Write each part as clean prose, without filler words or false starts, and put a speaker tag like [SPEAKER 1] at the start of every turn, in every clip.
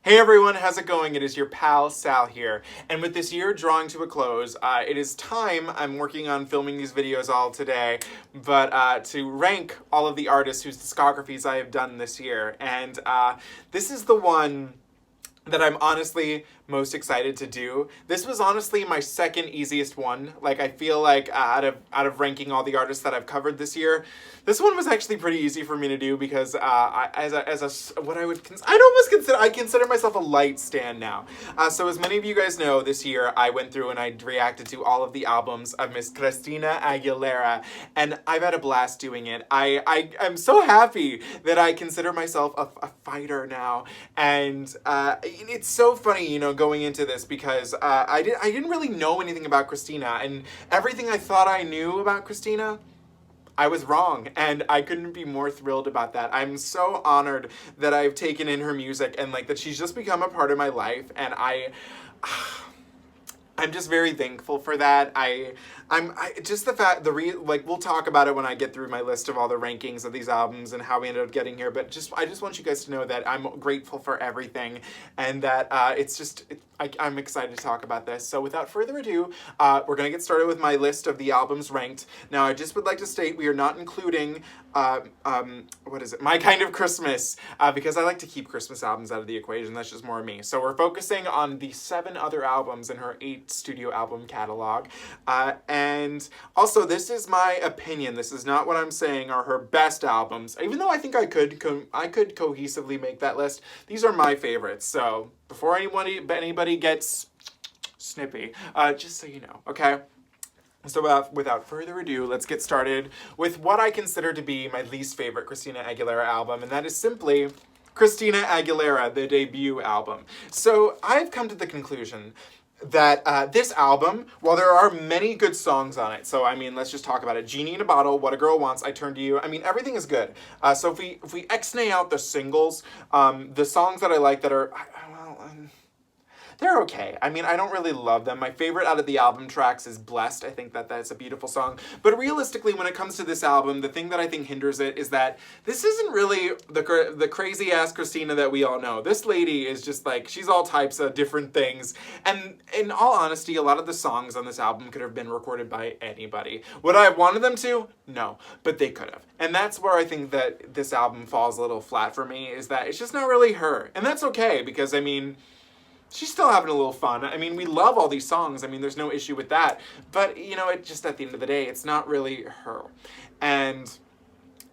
[SPEAKER 1] Hey everyone, how's it going? It is your pal Sal here, and with this year drawing to a close, it is time. I'm working on filming these videos all today, but to rank all of the artists whose discographies I have done this year, and this is the one that I'm honestly most excited to do. This was honestly my second easiest one. Like, I feel like out of ranking all the artists that I've covered this year, this one was actually pretty easy for me to do because I consider myself a light stan now. So as many of you guys know, this year I went through and I reacted to all of the albums of Miss Christina Aguilera, and I've had a blast doing it. I'm so happy that I consider myself a fighter now, and it's so funny, you know, going into this because I didn't really know anything about Christina, and everything I thought I knew about Christina, I was wrong, and I couldn't be more thrilled about that. I'm so honored that I've taken in her music and like that she's just become a part of my life, and I'm just very thankful for that. I'm just the fact, like, we'll talk about it when I get through my list of all the rankings of these albums and how we ended up getting here, but I just want you guys to know that I'm grateful for everything, and that I'm excited to talk about this. So without further ado, we're gonna get started with my list of the albums ranked. Now, I just would like to state we are not including what is it? My Kind of Christmas, because I like to keep Christmas albums out of the equation. That's just more me. So we're focusing on the 7 other albums in her 8 studio album catalog. And also, this is my opinion. This is not what I'm saying are her best albums. Even though I think I could cohesively make that list, these are my favorites. So before anybody gets snippy, just so you know, okay? So without further ado, let's get started with what I consider to be my least favorite Christina Aguilera album, and that is simply Christina Aguilera, the debut album. So I've come to the conclusion that this album, while there are many good songs on it, so I mean, let's just talk about it. Genie in a Bottle, What a Girl Wants, I Turn to You, I mean, everything is good. So if we X-nay out the singles, the songs that I like that are, they're okay. I mean, I don't really love them. My favorite out of the album tracks is Blessed. I think that's a beautiful song. But realistically, when it comes to this album, the thing that I think hinders it is that this isn't really the crazy-ass Christina that we all know. This lady is just like, she's all types of different things. And in all honesty, a lot of the songs on this album could have been recorded by anybody. Would I have wanted them to? No. But they could have. And that's where I think that this album falls a little flat for me, is that it's just not really her. And that's okay, because, I mean, she's still having a little fun. I mean, we love all these songs. I mean, there's no issue with that. But, you know, it just, at the end of the day, it's not really her. And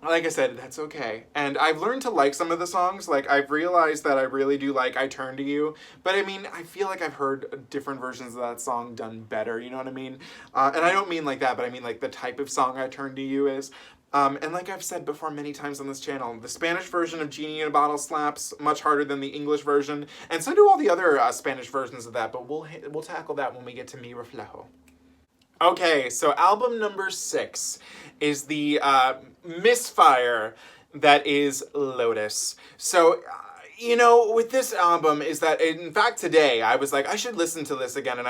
[SPEAKER 1] like I said, that's okay. And I've learned to like some of the songs. Like, I've realized that I really do like I Turn to You. But, I mean, I feel like I've heard different versions of that song done better. You know what I mean? And I don't mean like that, but I mean like the type of song I Turn to You is. And like I've said before many times on this channel, the Spanish version of Genie in a Bottle slaps much harder than the English version, and so do all the other Spanish versions of that, but we'll tackle that when we get to Mi Reflejo. Okay, so album number 6 is the misfire that is Lotus. So, you know, with this album is that, in fact, today I was like, I should listen to this again, and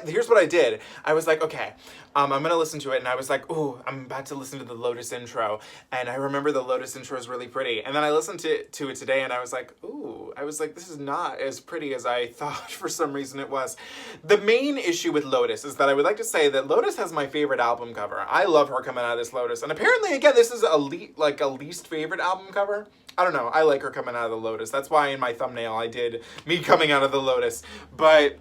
[SPEAKER 1] here's what I did. I was like, okay, I'm gonna listen to it, and I was like, ooh, I'm about to listen to the Lotus intro, and I remember the Lotus intro is really pretty, and then I listened to it today, and I was like, ooh, this is not as pretty as I thought for some reason it was. The main issue with Lotus is that I would like to say that Lotus has my favorite album cover. I love her coming out of this Lotus, and apparently, again, this is a least favorite album cover. I don't know, I like her coming out of the Lotus. That's why in my thumbnail I did me coming out of the Lotus. But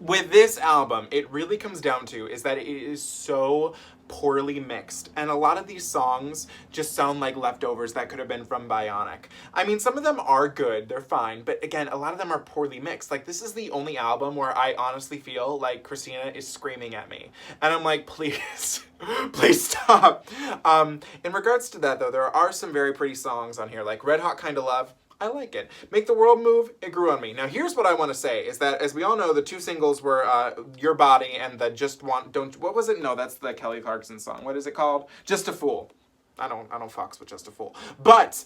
[SPEAKER 1] with this album, it really comes down to is that it is so poorly mixed, and a lot of these songs just sound like leftovers that could have been from Bionic. I mean, some of them are good, they're fine, but again, a lot of them are poorly mixed. Like, this is the only album where I honestly feel like Christina is screaming at me, and I'm like, please, please stop. In regards to that, though, there are some very pretty songs on here, like Red Hot Kinda Love. I like it. Make the World Move, it grew on me. Now, here's what I want to say, is that, as we all know, the 2 singles were Your Body and the what was it? No, that's the Kelly Clarkson song. What is it called? Just a Fool. I don't fox with Just a Fool. But,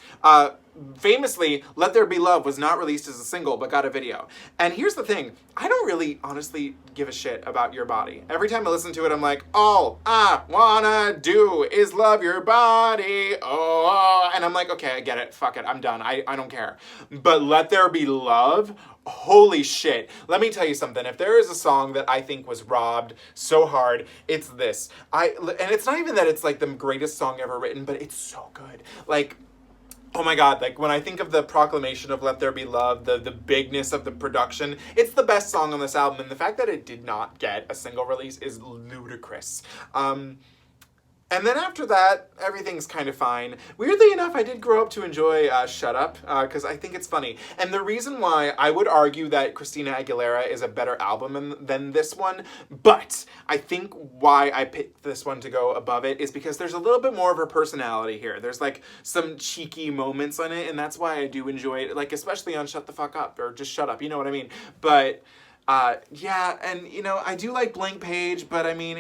[SPEAKER 1] famously, Let There Be Love was not released as a single, but got a video. And here's the thing, I don't really, honestly, give a shit about your body. Every time I listen to it, I'm like, all I wanna do is love your body. Oh, and I'm like, okay, I get it. Fuck it. I'm done. I don't care. But Let There Be Love, holy shit. Let me tell you something. If there is a song that I think was robbed so hard, it's this. And it's not even that it's like the greatest song ever written, but it's so good. Like, oh my god, like when I think of the proclamation of Let There Be Love, the bigness of the production, it's the best song on this album, and the fact that it did not get a single release is ludicrous. And then after that, everything's kind of fine. Weirdly enough, I did grow up to enjoy Shut Up, because I think it's funny. And the reason why I would argue that Christina Aguilera is a better album than this one, but I think why I picked this one to go above it is because there's a little bit more of her personality here. There's like some cheeky moments on it, and that's why I do enjoy it, like especially on Shut the Fuck Up, or just Shut Up, you know what I mean? But yeah, and you know, I do like Blank Page, but I mean,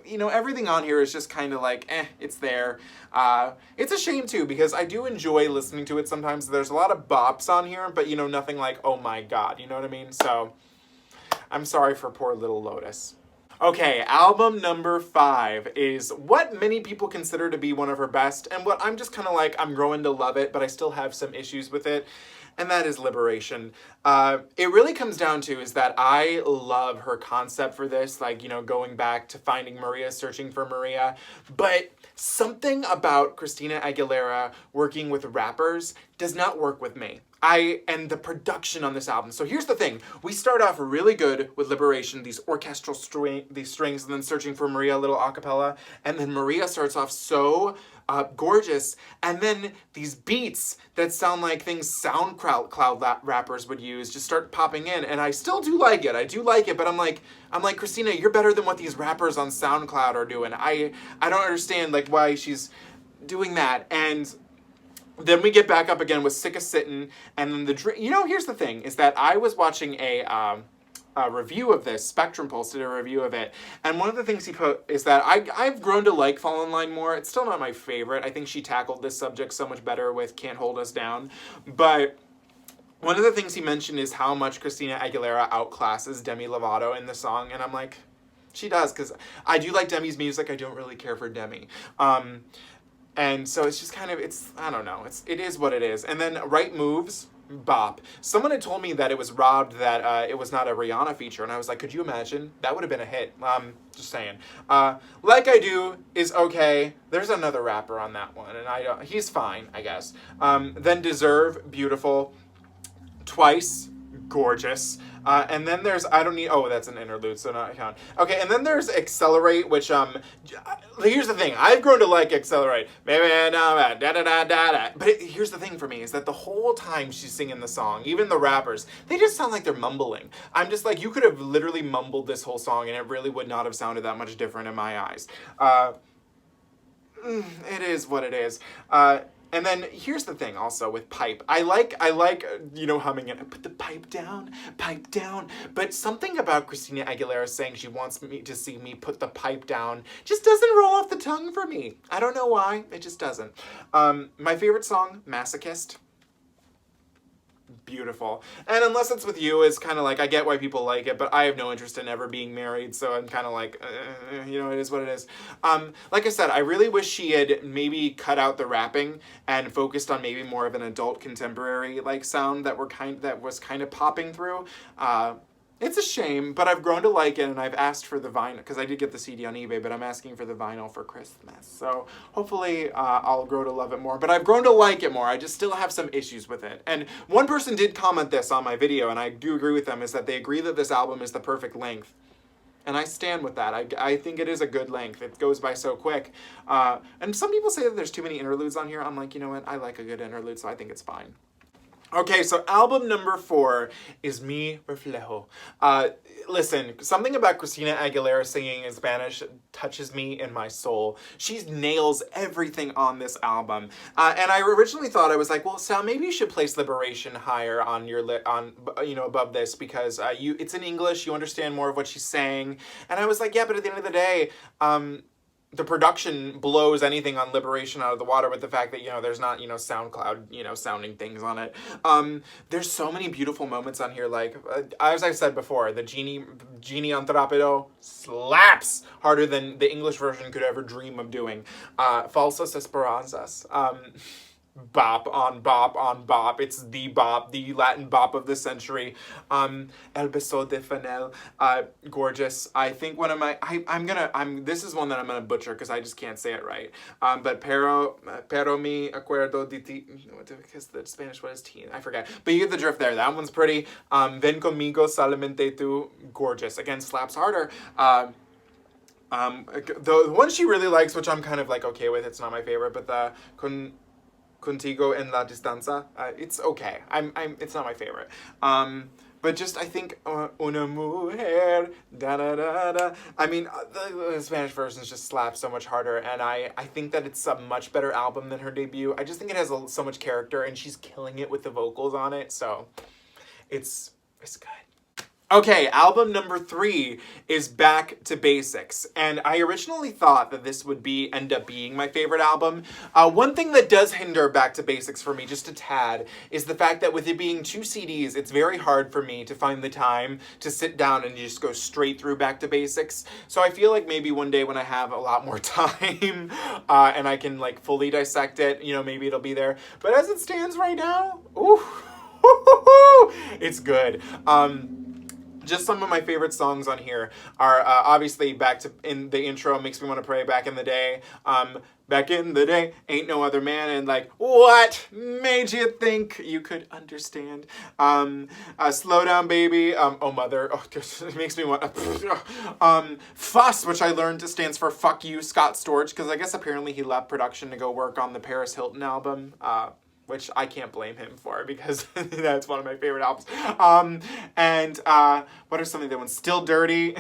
[SPEAKER 1] you know, everything on here is just kind of like, it's there. It's a shame too, because I do enjoy listening to it sometimes. There's a lot of bops on here, but you know, nothing like, oh my god, you know what I mean? So, I'm sorry for poor little Lotus. Okay, album number 5 is what many people consider to be one of her best, and what I'm just kind of like, I'm growing to love it, but I still have some issues with it. And that is Liberation. It really comes down to is that I love her concept for this, like, you know, going back to finding Maria, searching for Maria. But something about Christina Aguilera working with rappers does not work with me. And the production on this album. So here's the thing. We start off really good with Liberation, these orchestral these strings, and then Searching for Maria, a little acapella. And then Maria starts off so gorgeous, and then these beats that sound like things SoundCloud rappers would use just start popping in, and I still do like it. I do like it, but I'm like, Christina, you're better than what these rappers on SoundCloud are doing. I don't understand like why she's doing that. And then we get back up again with Sick of Sittin', and then you know, here's the thing, is that I was watching a review of this. Spectrum Pulse did a review of it, and one of the things he put is that I've grown to like Fall in Line more. It's still not my favorite. I think she tackled this subject so much better with Can't Hold Us Down, but one of the things he mentioned is how much Christina Aguilera outclasses Demi Lovato in the song, and I'm like, she does, because I do like Demi's music. I don't really care for Demi. And so it's just kind of, I don't know, it is what it is. And then Right Moves, bop. Someone had told me that it was robbed, that it was not a Rihanna feature, and I was like, could you imagine? That would have been a hit. Just saying. Like I Do is okay. There's another rapper on that one, and he's fine, I guess. Then Deserve, beautiful. Twice, gorgeous. And then there's that's an interlude, so not count. Okay, and then there's Accelerate, which here's the thing, I've grown to like Accelerate. But here's the thing for me, is that the whole time she's singing the song, even the rappers, they just sound like they're mumbling. I'm just like, you could have literally mumbled this whole song and it really would not have sounded that much different in my eyes. It is what it is. And then here's the thing also with pipe. I like, you know, humming it. Put the pipe down, But something about Christina Aguilera saying she wants me to see me put the pipe down just doesn't roll off the tongue for me. I don't know why. It just doesn't. My favorite song, Masochist. Beautiful. And Unless It's With You is kind of like, I get why people like it, but I have no interest in ever being married, so I'm kind of like, you know, it is what it is. Like I said, I really wish she had maybe cut out the rapping and focused on maybe more of an adult contemporary like sound that was kind of popping through. It's a shame, but I've grown to like it, and I've asked for the vinyl, because I did get the CD on eBay, but I'm asking for the vinyl for Christmas. So hopefully I'll grow to love it more, but I've grown to like it more. I just still have some issues with it. And one person did comment this on my video, and I do agree with them, is that they agree that this album is the perfect length. And I stand with that. I think it is a good length. It goes by so quick. And some people say that there's too many interludes on here. I'm like, you know what? I like a good interlude, so I think it's fine. Okay, so album number 4 is Mi Reflejo. Listen, something about Christina Aguilera singing in Spanish touches me in my soul. She nails everything on this album. And I originally thought, I was like, well, Sal, maybe you should place Liberation higher on your above this, because it's in English, you understand more of what she's saying. And I was like, yeah, but at the end of the day, the production blows anything on Liberation out of the water with the fact that, there's not, SoundCloud, sounding things on it. There's so many beautiful moments on here. Like, as I said before, the Genie on Trapedo slaps harder than the English version could ever dream of doing. Falsas Esperanzas. Bop on bop on bop. It's the bop, the Latin bop of the century. El Beso de Fanel, gorgeous. I think one of my, this is one that I'm gonna butcher because I just can't say it right. But pero mi acuerdo de ti, because the Spanish, what is ti? I forget. But you get the drift there. That one's pretty. Ven conmigo, solamente tú, gorgeous. Again, slaps harder. The one she really likes, which I'm kind of like okay with, it's not my favorite, but the Contigo en la distancia. It's okay. It's not my favorite. But just I think una mujer da da da da. I mean, the Spanish versions just slap so much harder, and I think that it's a much better album than her debut. I just think it has so much character, and she's killing it with the vocals on it. So it's good. Okay, album number 3 is Back to Basics, and I originally thought that this would end up being my favorite album. One thing that does hinder Back to Basics for me just a tad is the fact that with it being 2 CDs, it's very hard for me to find the time to sit down and just go straight through Back to Basics. So I feel like maybe one day when I have a lot more time and I can like fully dissect it, maybe it'll be there. But as it stands right now, ooh, it's good. Just some of my favorite songs on here are obviously back to in the intro, Makes Me Want to Pray, Back in the Day. Back in the day, Ain't No Other Man, and like, what made you think you could understand? Slow Down Baby, Oh Mother, it makes me want Fuss, which I learned stands for Fuck You, Scott Storch, because I guess apparently he left production to go work on the Paris Hilton album. Which I can't blame him for because that's one of my favorite albums. And what are some of the ones? Still Dirty.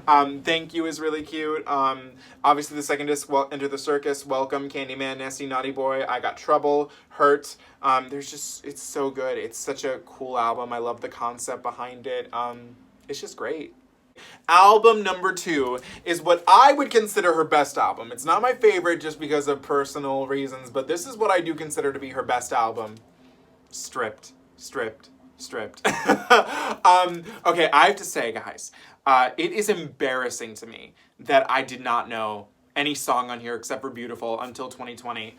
[SPEAKER 1] Thank You is really cute. Obviously the second disc, Enter the Circus, Welcome, Candyman, Nasty Naughty Boy, I Got Trouble, Hurt. It's so good. It's such a cool album. I love the concept behind it. It's just great. Album number 2 is what I would consider her best album. It's not my favorite just because of personal reasons, but this is what I do consider to be her best album. Stripped. Okay, I have to say, guys, it is embarrassing to me that I did not know any song on here except for Beautiful until 2020.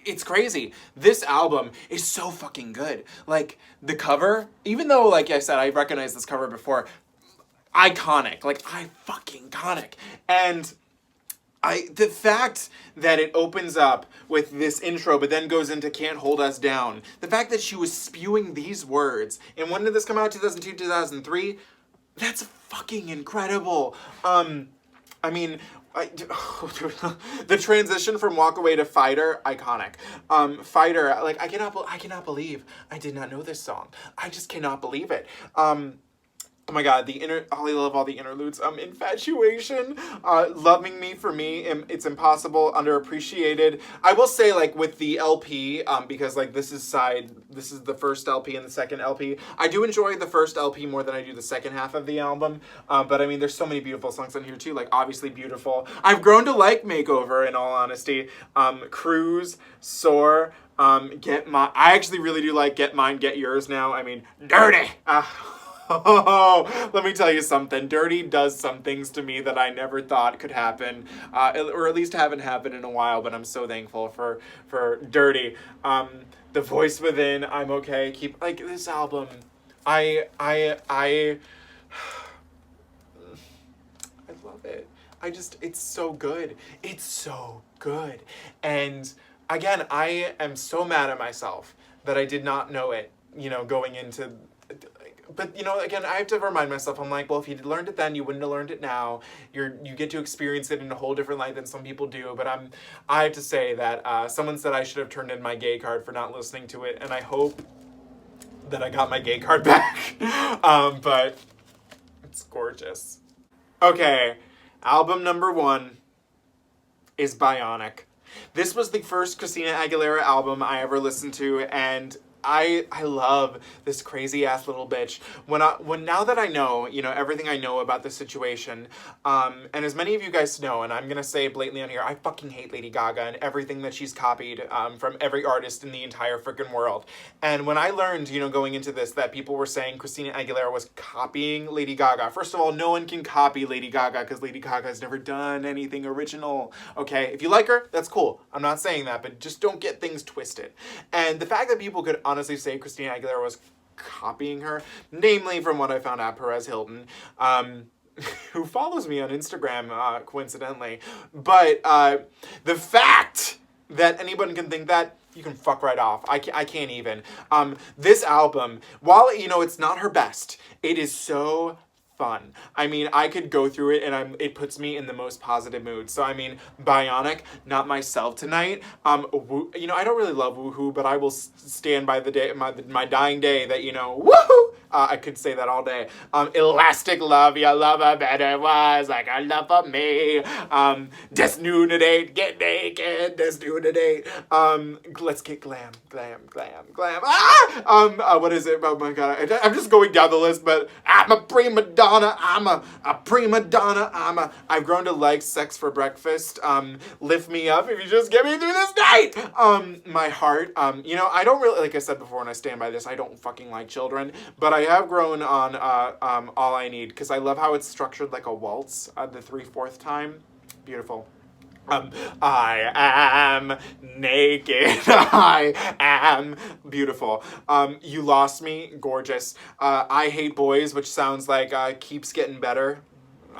[SPEAKER 1] It's crazy. This album is so fucking good. Like, the cover, even though, like I said, I recognized this cover before, iconic, fucking iconic. And the fact that it opens up with this intro but then goes into Can't Hold Us Down, the fact that she was spewing these words, and when did this come out? 2002, 2003? That's fucking incredible. The transition from Walk Away to Fighter, iconic. Fighter, I cannot believe I did not know this song. I just cannot believe it. Oh my god, I love all the interludes. Infatuation, Loving Me for Me, It's Impossible, Underappreciated. I will say, with the LP, because, this is the first LP and the second LP. I do enjoy the first LP more than I do the second half of the album. But, there's so many beautiful songs on here, too. Obviously Beautiful. I've grown to like Makeover, in all honesty. Cruise, Soar, I actually really do like Get Mine, Get Yours now. Dirty! Oh, let me tell you something. Dirty does some things to me that I never thought could happen, or at least haven't happened in a while, but I'm so thankful for Dirty. The Voice Within, I'm Okay. This album, I love it. It's so good. It's so good. And again, I am so mad at myself that I did not know it, going into... But, again, I have to remind myself, I'm like, well, if you learned it then, you wouldn't have learned it now. You get to experience it in a whole different light than some people do. But I have to say that someone said I should have turned in my gay card for not listening to it. And I hope that I got my gay card back. But it's gorgeous. Okay, album number 1 is Bionic. This was the first Christina Aguilera album I ever listened to, and I love this crazy ass little bitch. When now that I know, everything I know about the situation, and as many of you guys know, and I'm gonna say it blatantly on here, I fucking hate Lady Gaga and everything that she's copied from every artist in the entire freaking world. And when I learned, going into this, that people were saying Christina Aguilera was copying Lady Gaga. First of all, no one can copy Lady Gaga because Lady Gaga has never done anything original. Okay, if you like her, that's cool. I'm not saying that, but just don't get things twisted. And the fact that people could honestly say Christina Aguilera was copying her, namely from what I found out, Perez Hilton, who follows me on Instagram, coincidentally. But the fact that anyone can think that, you can fuck right off. I can't even. This album, while, it's not her best, it is so fun. I mean, I could go through it and it puts me in the most positive mood. So, I mean, Bionic, Not Myself Tonight. I don't really love Woohoo, but I will stand by the day, my dying day that, woohoo! I could say that all day. Elastic Love, your lover better was like a love for me. Desnudate, get naked, desnudate. Let's get glam. What is it? Oh my god, I'm just going down the list, but I'm a prima donna. I'm a prima donna. I've grown to like Sex for Breakfast. Lift me up if you just get me through this night. My heart. I don't really, like I said before, and I stand by this, I don't fucking like children, but I have grown on All I Need, because I love how it's structured like a waltz the 3/4 time. Beautiful. I am naked. I am beautiful. You Lost Me, gorgeous. I Hate Boys, which sounds like Keeps Getting Better.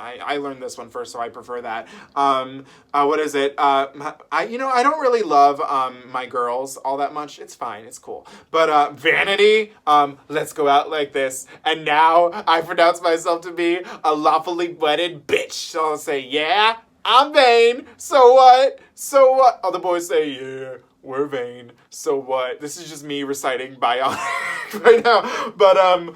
[SPEAKER 1] I learned this one first, so I prefer that. What is it? I don't really love My Girls all that much. It's fine. It's cool. But Vanity, Let's Go Out Like This. And now I pronounce myself to be a lawfully wedded bitch. So I'll say, yeah, I'm vain. So what? So what? All the boys say, yeah, we're vain. So what? This is just me reciting Bionic right now. But oh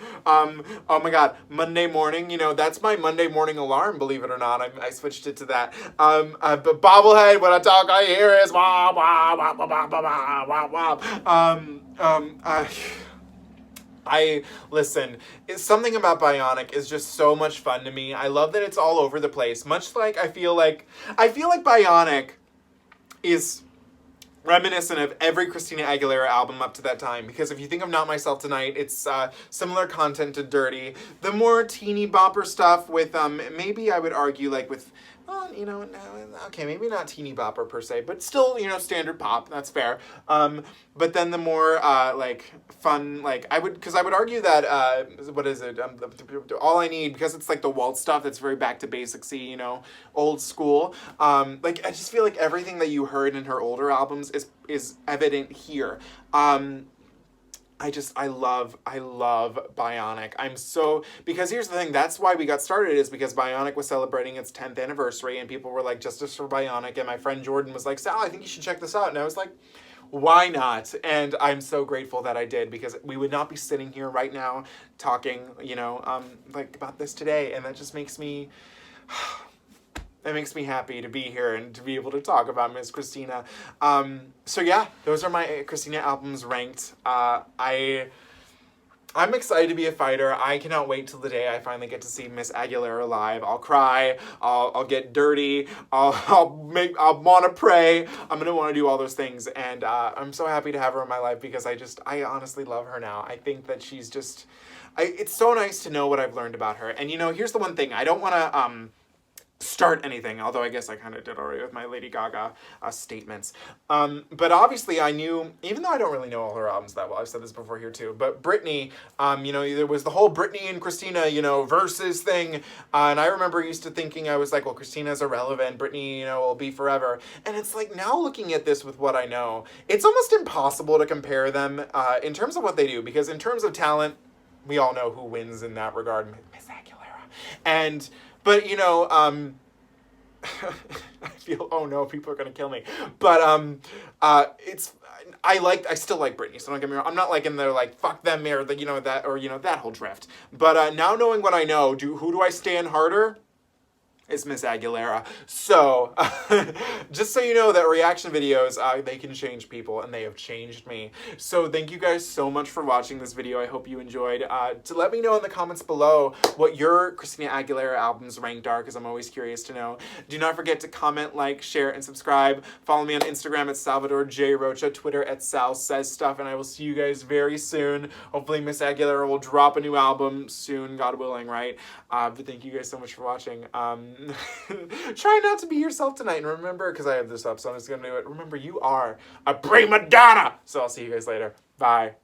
[SPEAKER 1] my god, Monday morning. That's my Monday morning alarm. Believe it or not, I switched it to that. But bobblehead. When I talk, I hear is wah wah wah wah wah wah wah. Listen, something about Bionic is just so much fun to me. I love that it's all over the place. Much like I feel like Bionic is reminiscent of every Christina Aguilera album up to that time, because if you think of Not Myself Tonight, it's similar content to Dirty. The more teeny bopper stuff with maybe I would argue like with okay, maybe not teeny bopper per se, but still, standard pop, that's fair. But then the more like fun, like I would argue that what is it? All I Need, because it's like the waltz stuff that's very back to basicsy, old school. Like I just feel like everything that you heard in her older albums is evident here. I love Bionic. Because here's the thing, that's why we got started, is because Bionic was celebrating its 10th anniversary and people were like, justice for Bionic, and my friend Jordan was like, Sal, I think you should check this out. And I was like, why not? And I'm so grateful that I did, because we would not be sitting here right now talking, like about this today, and that just makes me... It makes me happy to be here and to be able to talk about Miss Christina. So yeah, those are my Christina albums ranked. I'm excited to be a fighter. I cannot wait till the day I finally get to see Miss Aguilera live. I'll cry. I'll get dirty. I'll want to pray. I'm gonna want to do all those things, and I'm so happy to have her in my life, because I honestly love her now. I think that she's just. It's so nice to know what I've learned about her. And here's the one thing, I don't want to start anything, although I guess I kind of did already with my Lady Gaga statements. But obviously I knew, even though I don't really know all her albums that well, I've said this before here too, but Britney, there was the whole Britney and Christina, versus thing, and I remember used to thinking, I was like, well, Christina's irrelevant, Britney, will be forever. And it's like, now looking at this with what I know, it's almost impossible to compare them in terms of what they do, because in terms of talent, we all know who wins in that regard, Miss Aguilera. But, I feel, oh no, people are going to kill me. But, I still like Britney, so don't get me wrong. I'm not like in there like, fuck them, or that whole drift. But, now knowing what I know, who do I stand harder? is Miss Aguilera. So, just so you know that reaction videos, they can change people, and they have changed me. So thank you guys so much for watching this video. I hope you enjoyed. To let me know in the comments below what your Christina Aguilera albums ranked are, because I'm always curious to know. Do not forget to comment, like, share, and subscribe. Follow me on Instagram at Salvador J. Rocha, Twitter at Sal Says Stuff, and I will see you guys very soon. Hopefully Miss Aguilera will drop a new album soon, God willing, right? But thank you guys so much for watching. Try not to be yourself tonight, and remember, because I have this up, so I'm just gonna do it. Remember, you are a prima donna. So I'll see you guys later. Bye.